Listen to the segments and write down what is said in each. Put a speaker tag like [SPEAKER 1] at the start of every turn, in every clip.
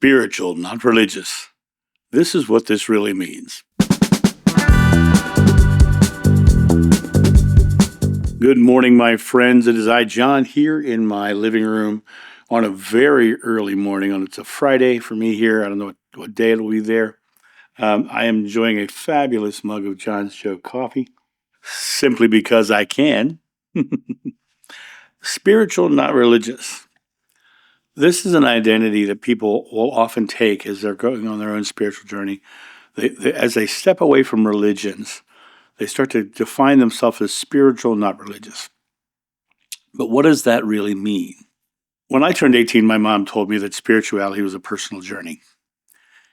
[SPEAKER 1] Spiritual, not religious. This is what this really means. Good morning, my friends. It is I, John, here in my living room on a very early morning. It's a Friday for me here. I don't know what day it'll be there. I am enjoying a fabulous mug of John's Joe coffee, simply because I can. Spiritual, not religious. This is an identity that people will often take as they're going on their own spiritual journey. As they step away from religions, they start to define themselves as spiritual, not religious. But what does that really mean? When I turned 18, my mom told me that spirituality was a personal journey.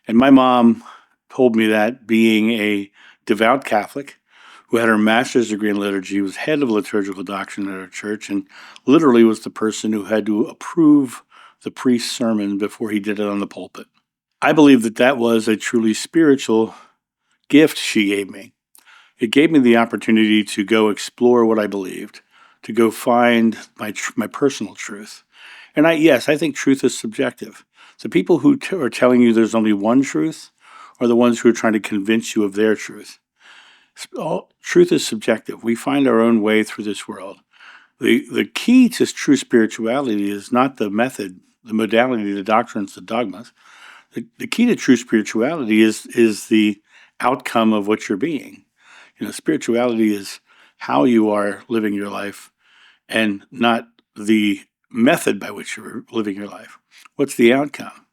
[SPEAKER 1] And my mom told me that being a devout Catholic who had her master's degree in liturgy, was head of liturgical doctrine at our church, and literally was the person who had to approve the priest's sermon before he did it on the pulpit. I believe that was a truly spiritual gift she gave me. It gave me the opportunity to go explore what I believed, to go find my personal truth. And I think truth is subjective. The people who are telling you there's only one truth are the ones who are trying to convince you of their truth. Truth is subjective. We find our own way through this world. The key to true spirituality is not the method, the modality, the doctrines, the dogmas. The key to true spirituality is the outcome of what you're being. Spirituality is how you are living your life and not the method by which you're living your life. What's the outcome?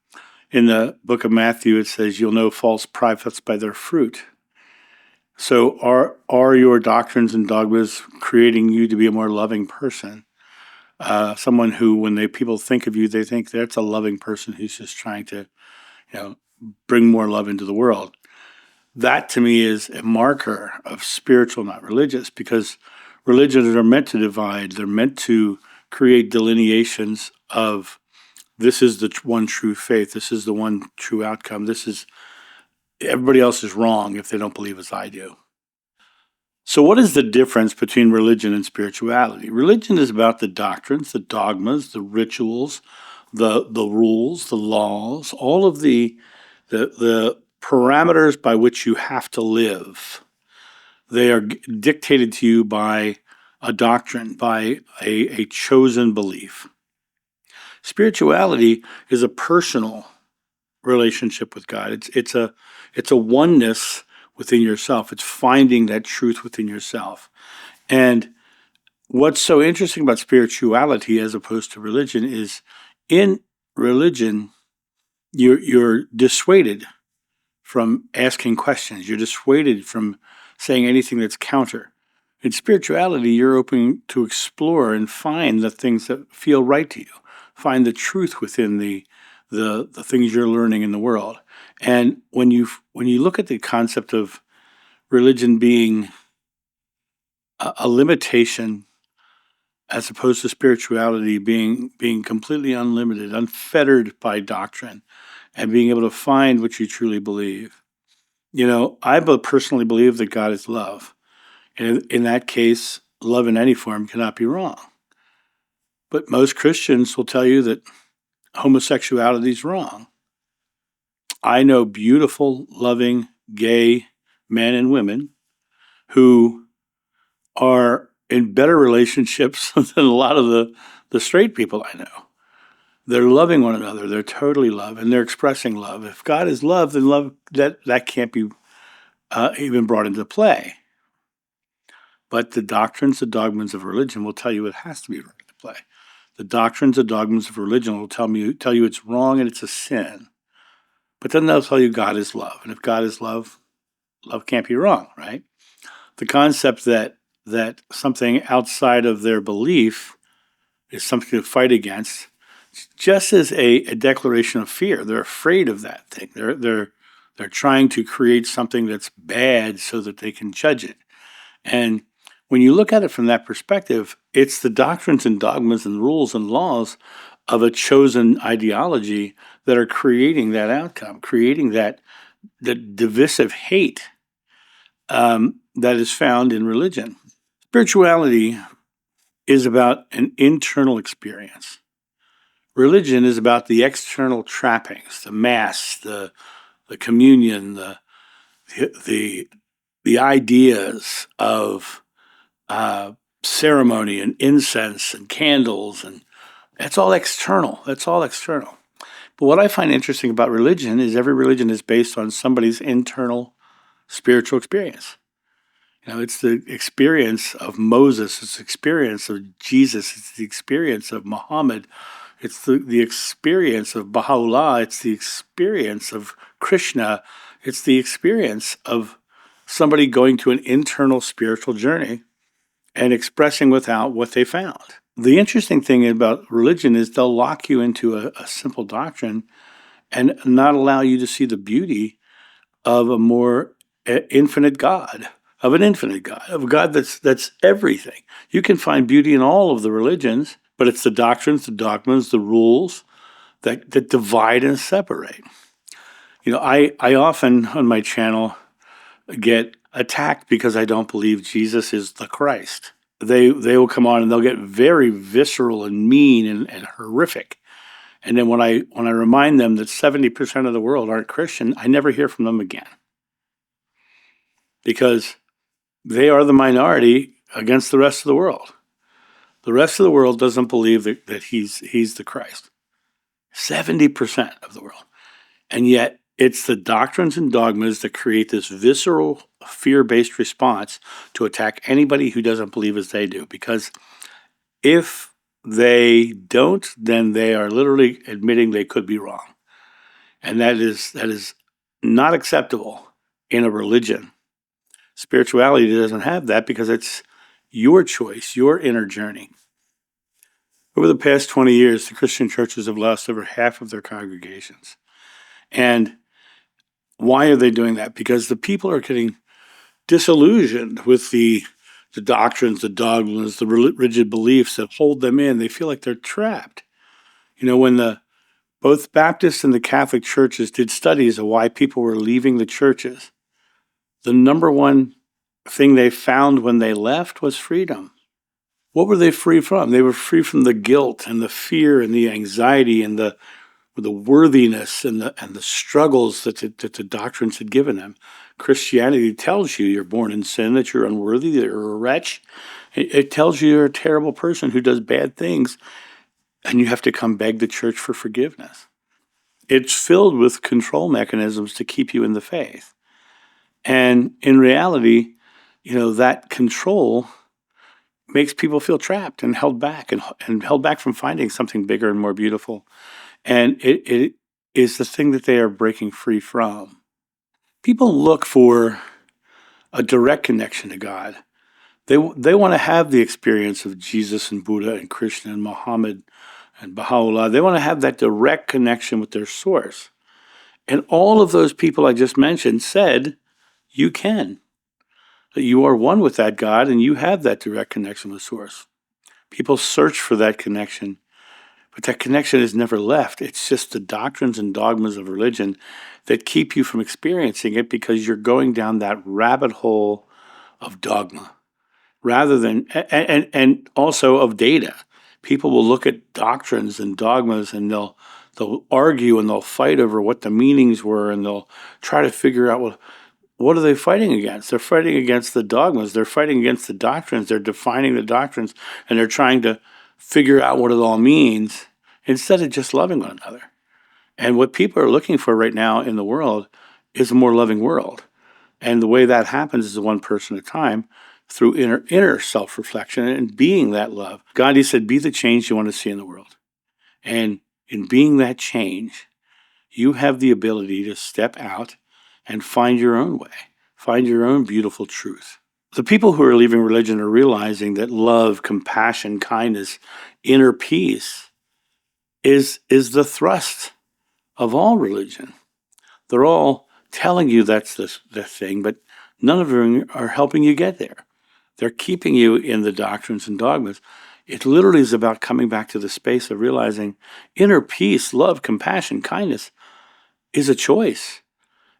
[SPEAKER 1] In the book of Matthew, it says, you'll know false prophets by their fruit. So are your doctrines and dogmas creating you to be a more loving person? Someone who, when people think of you, they think that's a loving person who's just trying to, bring more love into the world. That, to me, is a marker of spiritual, not religious, because religions are meant to divide. They're meant to create delineations of this is the one true faith. This is the one true outcome. Everybody else is wrong if they don't believe as I do. So what is the difference between religion and spirituality? Religion is about the doctrines, the dogmas, the rituals, the rules, the laws, all of the parameters by which you have to live. They are dictated to you by a doctrine, by a chosen belief. Spirituality is a personal relationship with God. It's a oneness within yourself. It's finding that truth within yourself. And what's so interesting about spirituality as opposed to religion is in religion, you're dissuaded from asking questions. You're dissuaded from saying anything that's counter. In spirituality, you're open to explore and find the things that feel right to you. Find the truth within the things you're learning in the world. And when you look at the concept of religion being a limitation as opposed to spirituality being completely unlimited, unfettered by doctrine, and being able to find what you truly believe. I personally believe that God is love. And in that case, love in any form cannot be wrong. But most Christians will tell you that homosexuality is wrong. I know beautiful, loving, gay men and women who are in better relationships than a lot of the straight people I know. They're loving one another. They're totally love, and they're expressing love. If God is love, then love that can't be even brought into play. But the doctrines, the dogmas of religion will tell you it has to be brought into play. The doctrines, the dogmas of religion will tell you it's wrong and it's a sin. But then they'll tell you God is love. And if God is love, love can't be wrong, right? The concept that something outside of their belief is something to fight against, just as a declaration of fear. They're afraid of that thing. They're trying to create something that's bad so that they can judge it. And when you look at it from that perspective, it's the doctrines and dogmas and rules and laws of a chosen ideology that are creating that outcome, creating the divisive hate that is found in religion. Spirituality is about an internal experience. Religion is about the external trappings, the mass, the communion, the the ideas of ceremony and incense and candles, and that's all external. That's all external. But what I find interesting about religion is every religion is based on somebody's internal spiritual experience. It's the experience of Moses, it's the experience of Jesus, it's the experience of Muhammad, it's the experience of Baha'u'llah, it's the experience of Krishna, it's the experience of somebody going to an internal spiritual journey and expressing without what they found. The interesting thing about religion is they'll lock you into a simple doctrine and not allow you to see the beauty of a more infinite God, of an infinite God, of a God that's everything. You can find beauty in all of the religions, but it's the doctrines, the dogmas, the rules that divide and separate. I often on my channel get attacked because I don't believe Jesus is the Christ. They will come on and they'll get very visceral and mean and horrific. And then when I remind them that 70% of the world aren't Christian, I never hear from them again. Because they are the minority against the rest of the world. The rest of the world doesn't believe that he's the Christ. 70% of the world. And yet it's the doctrines and dogmas that create this visceral, fear-based response to attack anybody who doesn't believe as they do. Because if they don't, then they are literally admitting they could be wrong. And that is not acceptable in a religion. Spirituality doesn't have that because it's your choice, your inner journey. Over the past 20 years, the Christian churches have lost over half of their congregations. And why are they doing that? Because the people are getting disillusioned with the doctrines, the dogmas, the rigid beliefs that hold them in. They feel like they're trapped. When both Baptist and the Catholic churches did studies of why people were leaving the churches, the number one thing they found when they left was freedom. What were they free from? They were free from the guilt and the fear and the anxiety and the worthiness and the struggles that the doctrines had given them. Christianity tells you you're born in sin, that you're unworthy, that you're a wretch. It tells you you're a terrible person who does bad things, and you have to come beg the church for forgiveness. It's filled with control mechanisms to keep you in the faith. And in reality, that control makes people feel trapped and held back and held back from finding something bigger and more beautiful. And it is the thing that they are breaking free from. People look for a direct connection to God. They want to have the experience of Jesus and Buddha and Krishna and Muhammad and Baha'u'llah. They want to have that direct connection with their source. And all of those people I just mentioned said, you can. That you are one with that God and you have that direct connection with source. People search for that connection, but that connection is never left. It's just the doctrines and dogmas of religion that keep you from experiencing it because you're going down that rabbit hole of dogma rather than, and also of data. People will look at doctrines and dogmas and they'll argue and they'll fight over what the meanings were and they'll try to figure out, well, what are they fighting against? They're fighting against the dogmas. They're fighting against the doctrines. They're defining the doctrines, and they're trying to figure out what it all means instead of just loving one another. And what people are looking for right now in the world is a more loving world. And the way that happens is one person at a time through inner self-reflection and being that love. Gandhi said, be the change you want to see in the world. And in being that change, you have the ability to step out and find your own way, find your own beautiful truth. The people who are leaving religion are realizing that love, compassion, kindness, inner peace is the thrust of all religion. They're all telling you that's the thing, but none of them are helping you get there. They're keeping you in the doctrines and dogmas. It literally is about coming back to the space of realizing inner peace, love, compassion, kindness is a choice.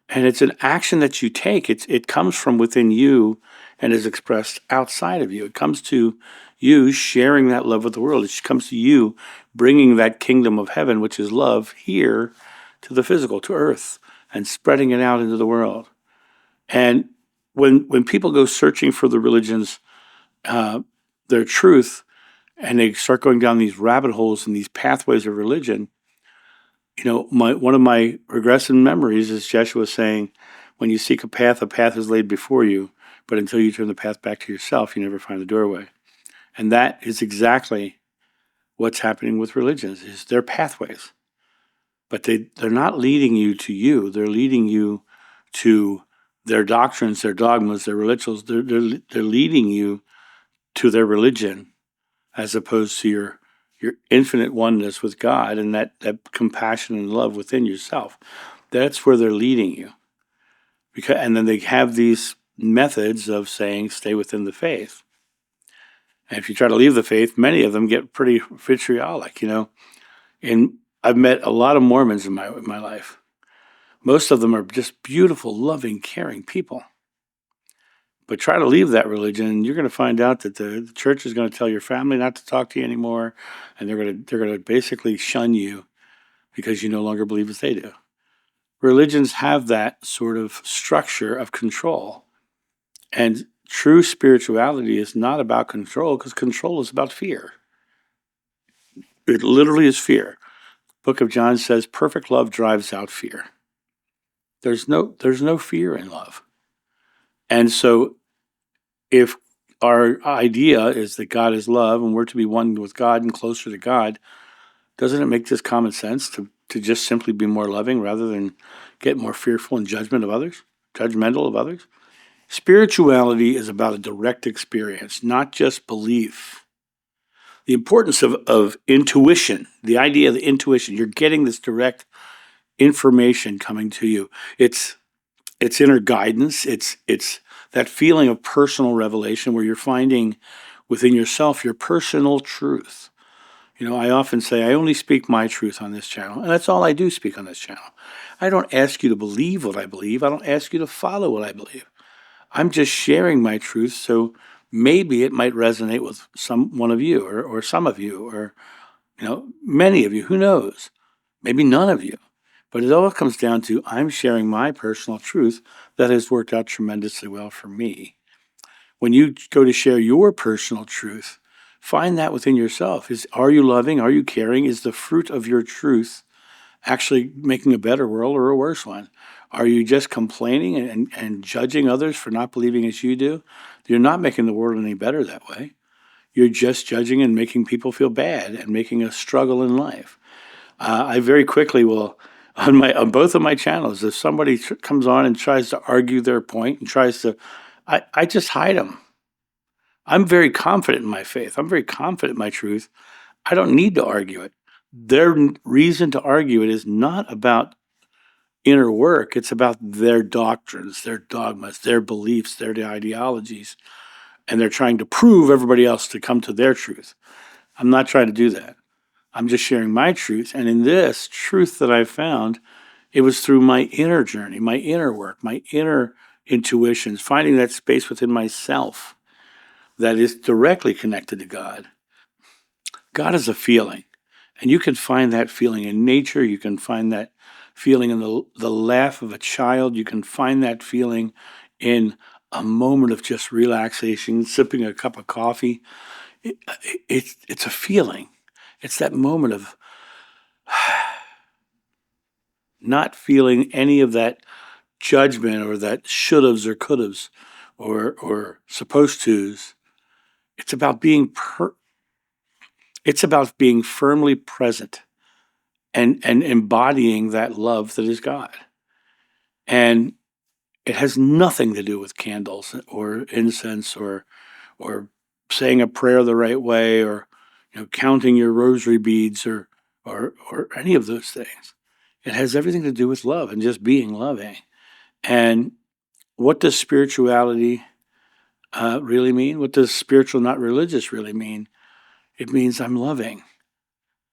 [SPEAKER 1] And it's an action that you take. It comes from within you and is expressed outside of you. It comes to you sharing that love with the world. It comes to you bringing that kingdom of heaven, which is love, here to the physical, to earth, and spreading it out into the world. And when people go searching for the religions, their truth, and they start going down these rabbit holes and these pathways of religion, one of my regressive memories is Jeshua saying, when you seek a path is laid before you, but until you turn the path back to yourself, you never find the doorway. And that is exactly what's happening with religions, is they're pathways. But they're not leading you to you. They're leading you to their doctrines, their dogmas, their rituals. They're leading you to their religion, as opposed to your infinite oneness with God and that compassion and love within yourself. That's where they're leading you. And then they have these methods of saying, stay within the faith. And if you try to leave the faith, many of them get pretty vitriolic, And I've met a lot of Mormons in my life. Most of them are just beautiful, loving, caring people. But try to leave that religion, you're going to find out that the church is going to tell your family not to talk to you anymore, and they're going to basically shun you because you no longer believe as they do. Religions have that sort of structure of control, and true spirituality is not about control, because control is about fear. It literally is fear. Book of John says perfect love drives out fear. There's no fear in love. And so if our idea is that God is love and we're to be one with God and closer to God, doesn't it make just common sense to just simply be more loving rather than get more fearful and judgmental of others? Spirituality is about a direct experience, not just belief. The importance of intuition, the idea of the intuition, you're getting this direct information coming to you. It's inner guidance. It's that feeling of personal revelation where you're finding within yourself your personal truth. I often say I only speak my truth on this channel, and that's all I do speak on this channel. I don't ask you to believe what I believe. I don't ask you to follow what I believe. I'm just sharing my truth, so maybe it might resonate with one of you or some of you or many of you. Who knows? Maybe none of you. But it all comes down to I'm sharing my personal truth that has worked out tremendously well for me. When you go to share your personal truth, find that within yourself. Are you loving? Are you caring? Is the fruit of your truth actually making a better world or a worse one? Are you just complaining and judging others for not believing as you do? You're not making the world any better that way. You're just judging and making people feel bad and making a struggle in life. I very quickly will, on both of my channels, if somebody comes on and tries to argue their point and I just hide them. I'm very confident in my faith. I'm very confident in my truth. I don't need to argue it. Their reason to argue it is not about inner work. It's about their doctrines, their dogmas, their beliefs, their ideologies. And they're trying to prove everybody else to come to their truth. I'm not trying to do that. I'm just sharing my truth. And in this truth that I found, it was through my inner journey, my inner work, my inner intuitions, finding that space within myself that is directly connected to God. God is a feeling, and you can find that feeling in nature. You can find that feeling in the laugh of a child. You can find that feeling in a moment of just relaxation, sipping a cup of coffee. It's a feeling. It's that moment of not feeling any of that judgment or that should-haves or could-haves or supposed to's. It's about being firmly present and embodying that love that is God. And it has nothing to do with candles or incense or saying a prayer the right way or counting your rosary beads or any of those things. It has everything to do with love and just being loving. And what does spirituality really mean? What does spiritual, not religious, really mean? It means I'm loving,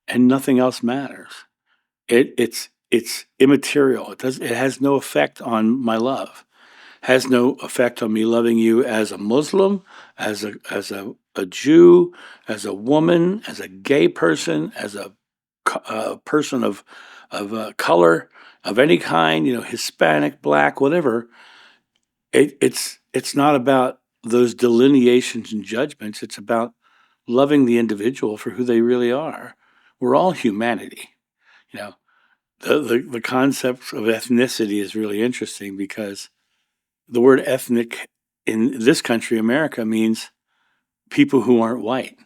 [SPEAKER 1] and nothing else matters. It's immaterial. It has no effect on my love. has no effect on me loving you as a Muslim, as a Jew, as a woman, as a gay person, as a person of color of any kind, Hispanic, black, whatever. It's not about those delineations and judgments. It's about loving the individual for who they really are. We're all humanity. You know, the concept of ethnicity is really interesting because the word ethnic in this country, America, means people who aren't white.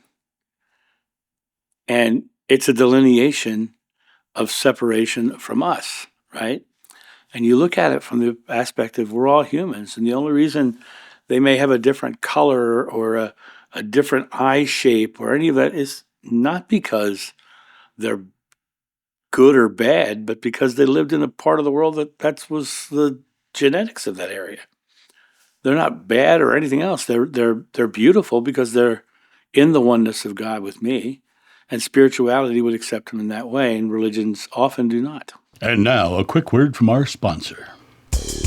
[SPEAKER 1] And it's a delineation of separation from us, right? And you look at it from the aspect of we're all humans. And the only reason they may have a different color or a different eye shape or any of that is not because they're good or bad, but because they lived in a part of the world that was the genetics of that area. They're not bad or anything else. They're beautiful because they're in the oneness of God with me, and spirituality would accept them in that way, and religions often do not.
[SPEAKER 2] And now, a quick word from our sponsor.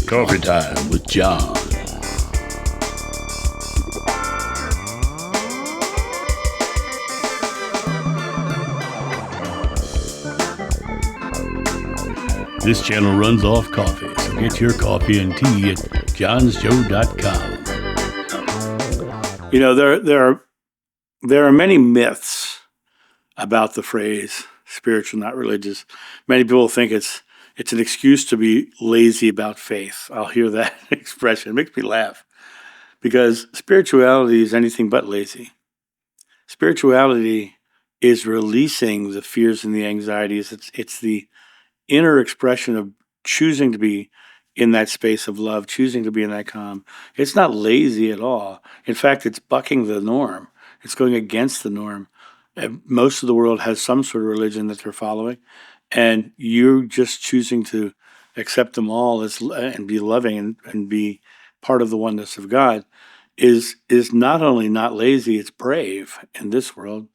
[SPEAKER 2] Coffee Time with John. This channel runs off coffee, so get your coffee and tea at johnsjoe.com.
[SPEAKER 1] There are many myths about the phrase spiritual, not religious. Many people think it's an excuse to be lazy about faith. I'll hear that expression. It makes me laugh because spirituality is anything but lazy. Spirituality is releasing the fears and the anxieties. It's the inner expression of choosing to be in that space of love, choosing to be in that calm. It's not lazy at all. In fact, it's bucking the norm. It's going against the norm. And most of the world has some sort of religion that they're following, and you're just choosing to accept them all and be loving and be part of the oneness of God is not only not lazy, it's brave in this world,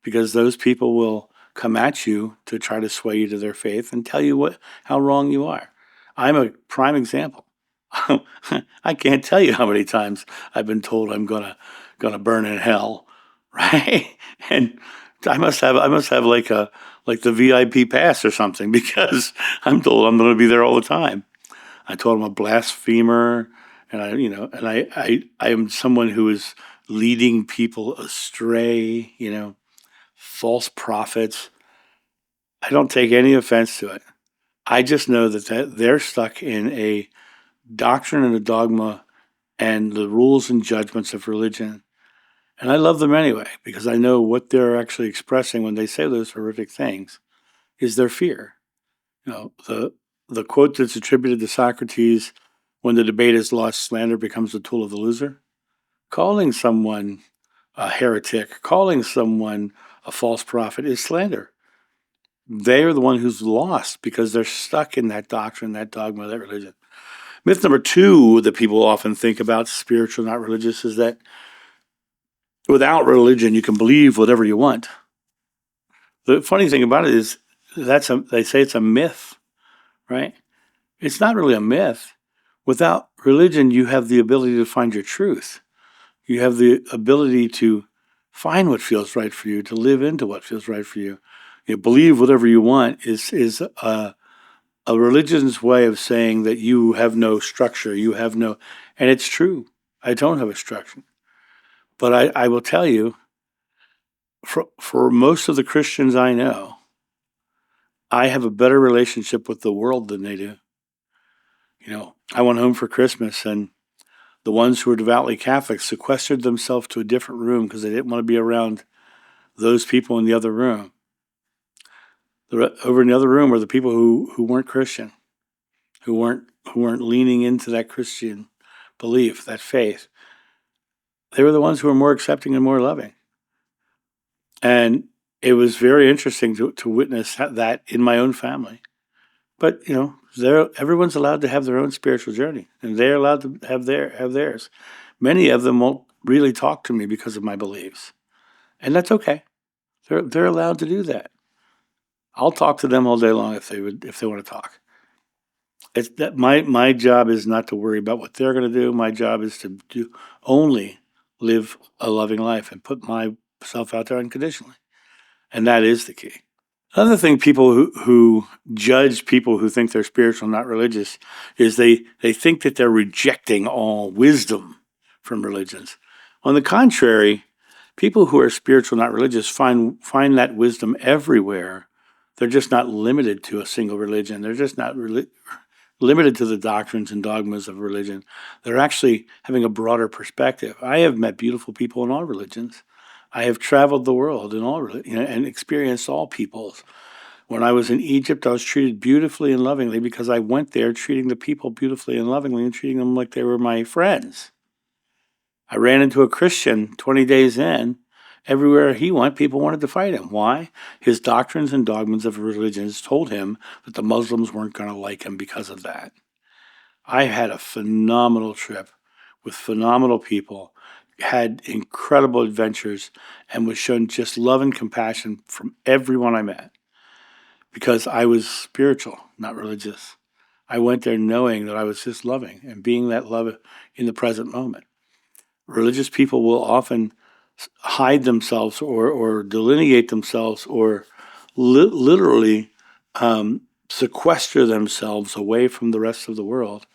[SPEAKER 1] because those people will come at you to try to sway you to their faith and tell you how wrong you are. I'm a prime example. I can't tell you how many times I've been told I'm gonna burn in hell, right? And I must have like the VIP pass or something because I'm told I'm gonna be there all the time. I told him a blasphemer, and I am someone who is leading people astray, false prophets. I don't take any offense to it. I just know that they're stuck in a doctrine and a dogma and the rules and judgments of religion. And I love them anyway, because I know what they're actually expressing when they say those horrific things is their fear. The quote that's attributed to Socrates, when the debate is lost, slander becomes the tool of the loser. Calling someone a heretic, calling someone a false prophet is slander. They are the one who's lost because they're stuck in that doctrine, that dogma, that religion. Myth number 2 that people often think about, spiritual, not religious, is that without religion, you can believe whatever you want. The funny thing about it is they say it's a myth, right? It's not really a myth. Without religion, you have the ability to find your truth. You have the ability to find what feels right for you, to live into what feels right for you. Believe whatever you want is a religion's way of saying that you have no structure, and it's true. I don't have a structure. But I will tell you, for most of the Christians I know, I have a better relationship with the world than they do. I went home for Christmas, and the ones who were devoutly Catholic sequestered themselves to a different room because they didn't want to be around those people in the other room. Over in the other room were the people who weren't Christian, who weren't leaning into that Christian belief, that faith. They were the ones who were more accepting and more loving. And it was very interesting to witness that in my own family. But everyone's allowed to have their own spiritual journey, and they're allowed to have theirs. Many of them won't really talk to me because of my beliefs, and that's okay. They're allowed to do that. I'll talk to them all day long if they want to talk. It's that my job is not to worry about what they're going to do. My job is to do only live a loving life and put myself out there unconditionally, and that is the key. Another thing, people who judge people who think they're spiritual, not religious, is they think that they're rejecting all wisdom from religions. On the contrary, people who are spiritual, not religious, find that wisdom everywhere. They're just not limited to a single religion. They're just not limited to the doctrines and dogmas of religion. They're actually having a broader perspective. I have met beautiful people in all religions. I have traveled the world in all and experienced all peoples. When I was in Egypt, I was treated beautifully and lovingly because I went there treating the people beautifully and lovingly and treating them like they were my friends. I ran into a Christian 20 days in. Everywhere he went, people wanted to fight him. Why? His doctrines and dogmas of religions told him that the Muslims weren't going to like him because of that. I had a phenomenal trip with phenomenal people, had incredible adventures, and was shown just love and compassion from everyone I met because I was spiritual, not religious. I went there knowing that I was just loving and being that love in the present moment. Religious people will often hide themselves or delineate themselves or literally sequester themselves away from the rest of the world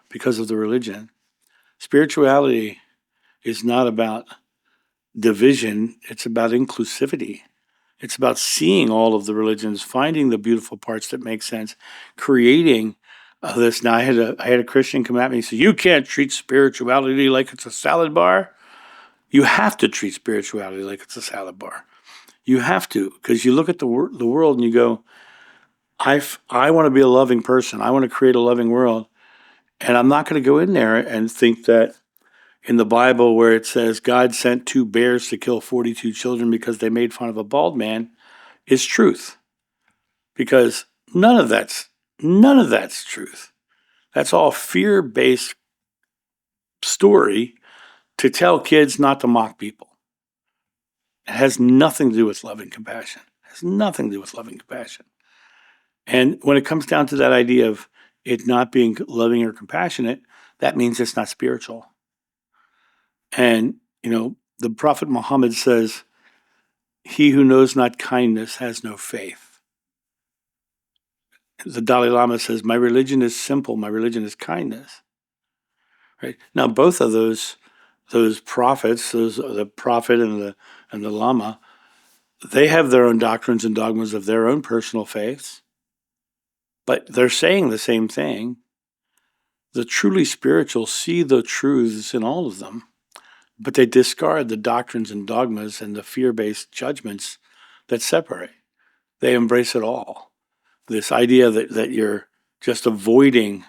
[SPEAKER 1] because of the religion. Spirituality is not about division, it's about inclusivity. It's about seeing all of the religions, finding the beautiful parts that make sense, creating this. Now, I had a Christian come at me and say, "You can't treat spirituality like it's a salad bar." You have to treat spirituality like it's a salad bar. You have to, because you look at the world and you go, I want to be a loving person. I want to create a loving world. And I'm not going to go in there and think that in the Bible where it says God sent two bears to kill 42 children because they made fun of a bald man is truth. Because none of that's truth. That's all fear-based story to tell kids not to mock people. It has nothing to do with love and compassion. It has nothing to do with love and compassion. And when it comes down to that idea of it not being loving or compassionate, that means it's not spiritual. And, the Prophet Muhammad says, "He who knows not kindness has no faith." The Dalai Lama says, "My religion is simple. My religion is kindness." Right? Now, both of those prophets, the prophet and the Lama, they have their own doctrines and dogmas of their own personal faiths, but they're saying the same thing. The truly spiritual see the truths in all of them, but they discard the doctrines and dogmas and the fear-based judgments that separate. They embrace it all. This idea that you're just avoiding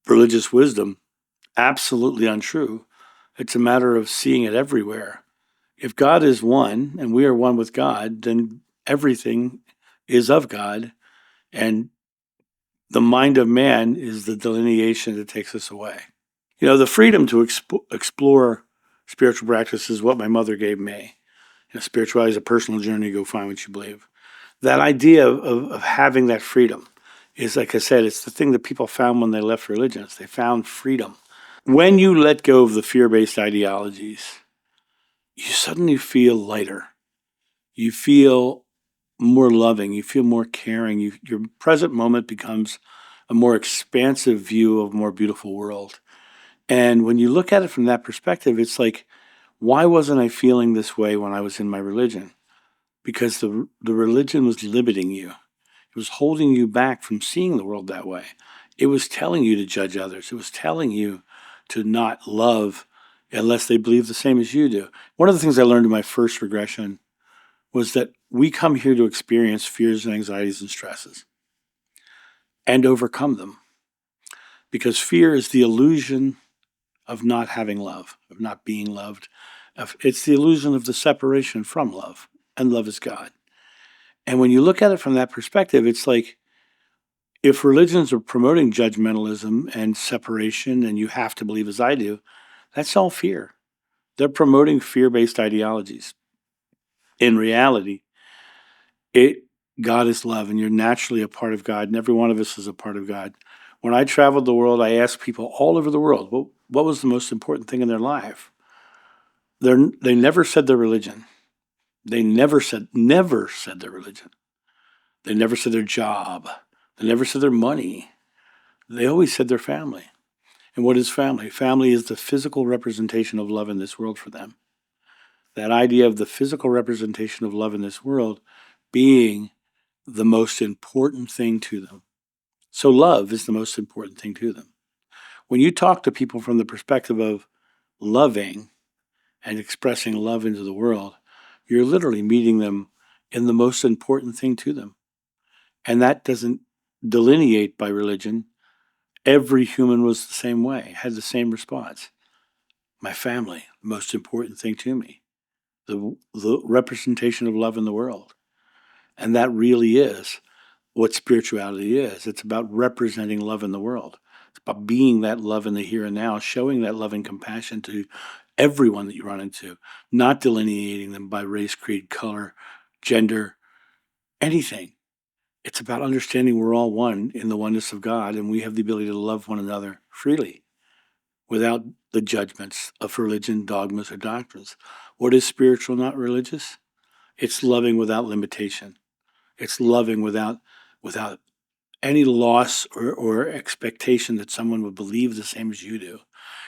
[SPEAKER 1] religious wisdom, absolutely untrue. It's a matter of seeing it everywhere. If God is one and we are one with God, then everything is of God, and the mind of man is the delineation that takes us away. The freedom to explore spiritual practice is what my mother gave me. Spirituality is a personal journey. Go find what you believe. That idea of having that freedom is, like I said, it's the thing that people found when they left religions. They found freedom. When you let go of the fear-based ideologies, you suddenly feel lighter. You feel more loving. You feel more caring. Your present moment becomes a more expansive view of a more beautiful world. And when you look at it from that perspective, it's like, why wasn't I feeling this way when I was in my religion? Because the religion was limiting you. It was holding you back from seeing the world that way. It was telling you to judge others. It was telling you to not love unless they believe the same as you do. One of the things I learned in my first regression was that we come here to experience fears and anxieties and stresses and overcome them. Because fear is the illusion of not having love, of not being loved. It's the illusion of the separation from love, and love is God. And when you look at it from that perspective, it's like if religions are promoting judgmentalism and separation, and you have to believe as I do, that's all fear. They're promoting fear-based ideologies. In reality, God is love, and you're naturally a part of God, and every one of us is a part of God. When I traveled the world, I asked people all over the world, what was the most important thing in their life? They never said their religion. They never said their religion. They never said their job. They never said their money. They always said their family. And what is family? Family is the physical representation of love in this world for them. That idea of the physical representation of love in this world being the most important thing to them. So love is the most important thing to them. When you talk to people from the perspective of loving and expressing love into the world, you're literally meeting them in the most important thing to them. And that doesn't delineate by religion. Every human was the same way, had the same response. My family, the most important thing to me, the representation of love in the world. And that really is what spirituality is. It's about representing love in the world. It's about being that love in the here and now, showing that love and compassion to everyone that you run into, not delineating them by race, creed, color, gender, anything. It's about understanding we're all one in the oneness of God, and we have the ability to love one another freely without the judgments of religion, dogmas, or doctrines. What is spiritual, not religious? It's loving without limitation. It's loving without any loss or expectation that someone would believe the same as you do.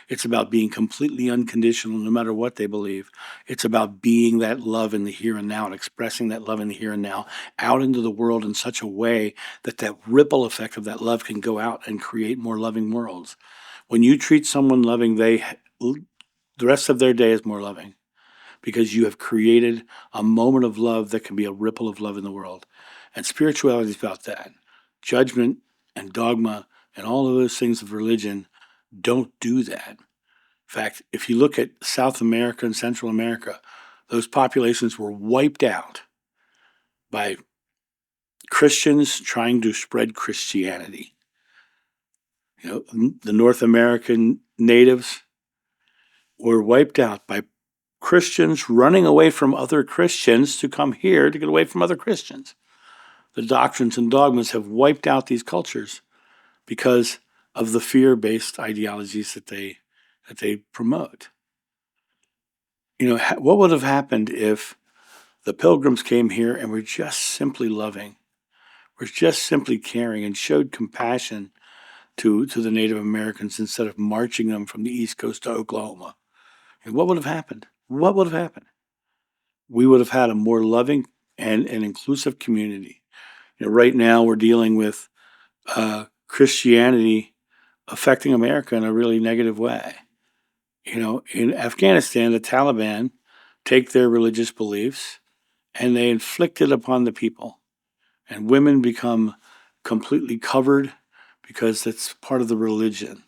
[SPEAKER 1] It's about being completely unconditional no matter what they believe. It's about being that love in the here and now and expressing that love in the here and now out into the world in such a way that that ripple effect of that love can go out and create more loving worlds. When you treat someone loving, the rest of their day is more loving because you have created a moment of love that can be a ripple of love in the world. And spirituality is about that. Judgment and dogma and all of those things of religion don't do that. In fact, if you look at South America and Central America, those populations were wiped out by Christians trying to spread Christianity. The North American natives were wiped out by Christians running away from other Christians to come here to get away from other Christians. The doctrines and dogmas have wiped out these cultures because of the fear-based ideologies that they promote. What would have happened if the pilgrims came here and were just simply loving, were just simply caring and showed compassion to the Native Americans instead of marching them from the East Coast to Oklahoma? And what would have happened? What would have happened? We would have had a more loving and an inclusive community. Right now we're dealing with Christianity affecting America in a really negative way. In Afghanistan, the Taliban take their religious beliefs and they inflict it upon the people. And women become completely covered because that's part of the religion.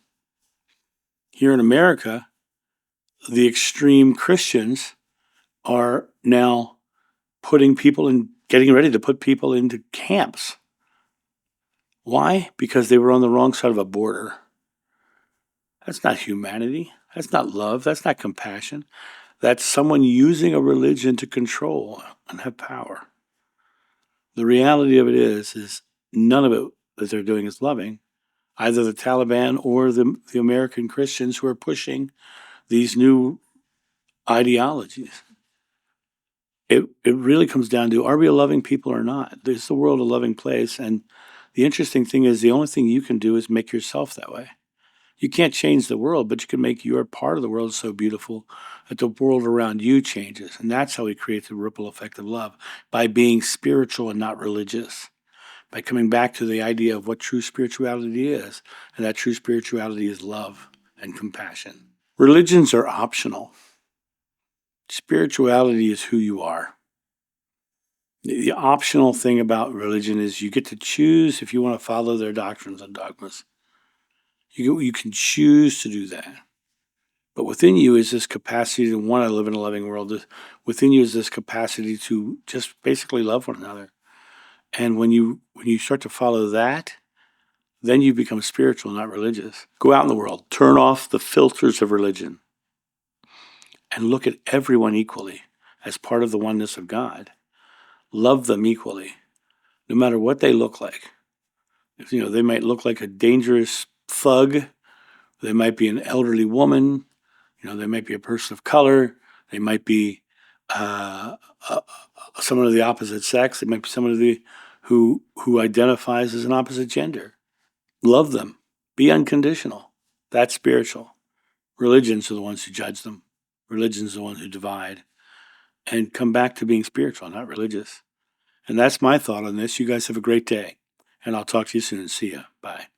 [SPEAKER 1] Here in America, the extreme Christians are now getting ready to put people into camps. Why? Because they were on the wrong side of a border. That's not humanity. That's not love. That's not compassion. That's someone using a religion to control and have power. The reality of it is none of it that they're doing is loving. Either the Taliban or the American Christians who are pushing these new ideologies. It really comes down to, are we a loving people or not? Is the world a loving place? And the interesting thing is the only thing you can do is make yourself that way. You can't change the world, but you can make your part of the world so beautiful that the world around you changes. And that's how we create the ripple effect of love, by being spiritual and not religious, by coming back to the idea of what true spirituality is. And that true spirituality is love and compassion. Religions are optional. Spirituality is who you are. The optional thing about religion is you get to choose if you want to follow their doctrines and dogmas. You can choose to do that. But within you is this capacity to want to live in a loving world. Within you is this capacity to just basically love one another. And when you start to follow that, then you become spiritual, not religious. Go out in the world, turn off the filters of religion, and look at everyone equally as part of the oneness of God. Love them equally. no matter what they look like. They might look like a dangerous thug. They might be an elderly woman. They might be a person of color. They might be uh, uh, someone of the opposite sex. They might be someone who identifies as an opposite gender. Love them. Be unconditional. That's spiritual. Religions are the ones who judge them. Religions are the ones who divide. And come back to being spiritual, not religious. And that's my thought on this. You guys have a great day. And I'll talk to you soon. See ya. Bye.